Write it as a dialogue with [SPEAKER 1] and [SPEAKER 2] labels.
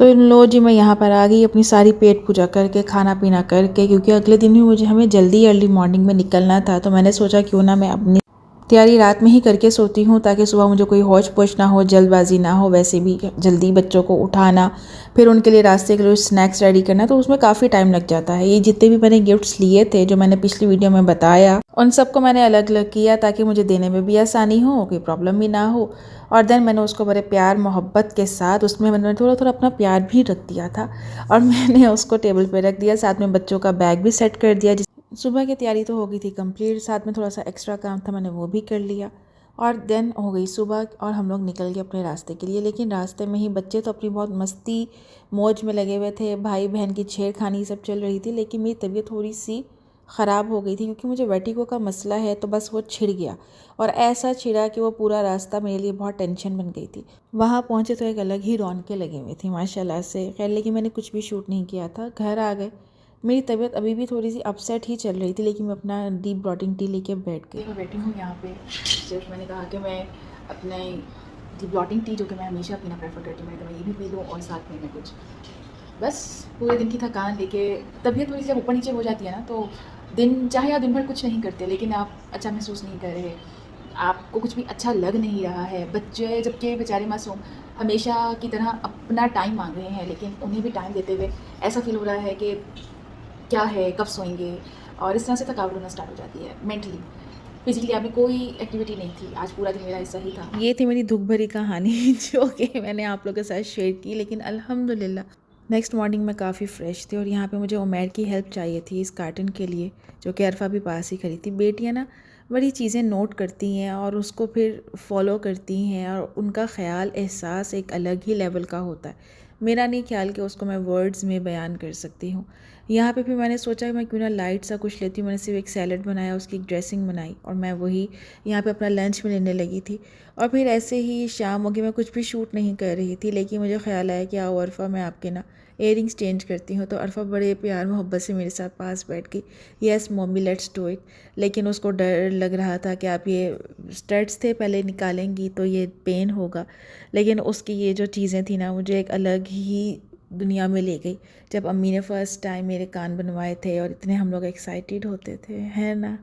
[SPEAKER 1] तो लो जी, मैं यहाँ पर आ गई अपनी सारी पेट पूजा करके, खाना पीना करके, क्योंकि अगले दिन भी हमें जल्दी अर्ली मॉर्निंग में निकलना था। तो मैंने सोचा क्यों ना मैं अपनी तैयारी रात में ही करके सोती हूँ, ताकि सुबह मुझे कोई होच पोच ना हो, जल्दबाजी ना हो। वैसे भी जल्दी बच्चों को उठाना, फिर उनके लिए रास्ते के लिए स्नैक्स रेडी करना, तो उसमें काफ़ी टाइम लग जाता है। ये जितने भी मैंने गिफ्ट्स लिए थे, जो मैंने पिछली वीडियो में बताया, उन सबको मैंने अलग अलग किया ताकि मुझे देने में भी आसानी हो, कोई प्रॉब्लम भी ना हो। और देन मैंने उसको बड़े प्यार मोहब्बत के साथ, उसमें मैंने थोड़ा थोड़ा अपना प्यार भी रख दिया था, और मैंने उसको टेबल पे रख दिया। साथ में बच्चों का बैग भी सेट कर दिया। सुबह की तैयारी तो हो गई थी कंप्लीट, साथ में थोड़ा सा एक्स्ट्रा काम था, मैंने वो भी कर लिया। और देन हो गई सुबह और हम लोग निकल गए अपने रास्ते के लिए। लेकिन रास्ते में ही बच्चे तो अपनी बहुत मस्ती मौज में लगे हुए थे, भाई बहन की छेड़खानी सब चल रही थी। लेकिन मेरी तबीयत थोड़ी सी ख़राब हो गई थी, क्योंकि मुझे वर्टिगो का मसला है। तो बस वो छिड़ गया, और ऐसा छिड़ा कि वो पूरा रास्ता मेरे लिए बहुत टेंशन बन गई थी। वहाँ पहुँचे तो एक अलग ही रौनकें लगी हुई थी माशाल्लाह से। खैर, लेकिन मैंने कुछ भी शूट नहीं किया था, घर आ गए। मेरी तबीयत अभी भी थोड़ी सी अपसेट ही चल रही थी, लेकिन मैं अपना डीप ब्लॉटिंग टी लेके बैठ गई। मैं बैठी हूँ यहाँ पे, सिर्फ मैंने कहा कि मैं अपने डीप ब्लॉटिंग टी, जो कि मैं हमेशा पीना प्रेफर करती हूँ, मैंने कहा ये भी पी लूँ, और साथ में मैं कुछ बस पूरे दिन की थकान लेके तबीयत थोड़ी सी जब ऊपर नीचे हो जाती है ना, तो दिन चाहे आप दिन भर कुछ नहीं करते, लेकिन आप अच्छा महसूस नहीं कर रहे, आपको कुछ भी अच्छा लग नहीं रहा है। बच्चे जबकि बेचारे मासूम हमेशा की तरह अपना टाइम मांग रहे हैं, लेकिन उन्हें भी टाइम देते हुए ऐसा फील हो रहा है कि क्या है, कब सोएंगे, और इस तरह से थकावट होना स्टार्ट हो जाती है मेंटली। फिजिकली आप में कोई एक्टिविटी नहीं थी, आज पूरा दिन मेरा ऐसा ही था। ये थी मेरी दुख भरी कहानी जो कि मैंने आप लोगों के साथ शेयर की। लेकिन अल्हम्दुलिल्लाह नेक्स्ट मॉर्निंग में काफ़ी फ़्रेश थी, और यहाँ पे मुझे उमैर की हेल्प चाहिए थी इस कार्टन के लिए, जो कि अरफा भी पास ही खड़ी थी। बेटियाँ ना बड़ी चीज़ें नोट करती हैं और उसको फिर फॉलो करती हैं, और उनका ख़्याल एहसास एक अलग ही लेवल का होता है। मेरा नहीं ख्याल कि उसको मैं वर्ड्स में बयान कर सकती हूँ। यहाँ पे फिर मैंने सोचा कि मैं क्यों ना लाइट सा कुछ लेती हूँ। मैंने सिर्फ एक सैलड बनाया, उसकी एक ड्रेसिंग बनाई, और मैं वही यहाँ पे अपना लंच में लेने लगी थी। और फिर ऐसे ही शाम हो गई, मैं कुछ भी शूट नहीं कर रही थी, लेकिन मुझे ख्याल आया कि आओ अरफा, मैं आपके ना इयरिंग्स चेंज करती हूँ। तो अरफा बड़े प्यार मोहब्बत से मेरे साथ पास बैठ गई। Yes mummy, let's do it. लेकिन उसको डर लग रहा था कि आप ये स्टड्स थे, पहले निकालेंगी तो ये पेन होगा। लेकिन उसकी ये जो चीज़ें थी ना, मुझे एक अलग ही दुनिया में ले गई। जब अम्मी ने फ़र्स्ट टाइम मेरे कान बनवाए थे, और इतने हम लोग एक्साइटेड होते थे, है ना।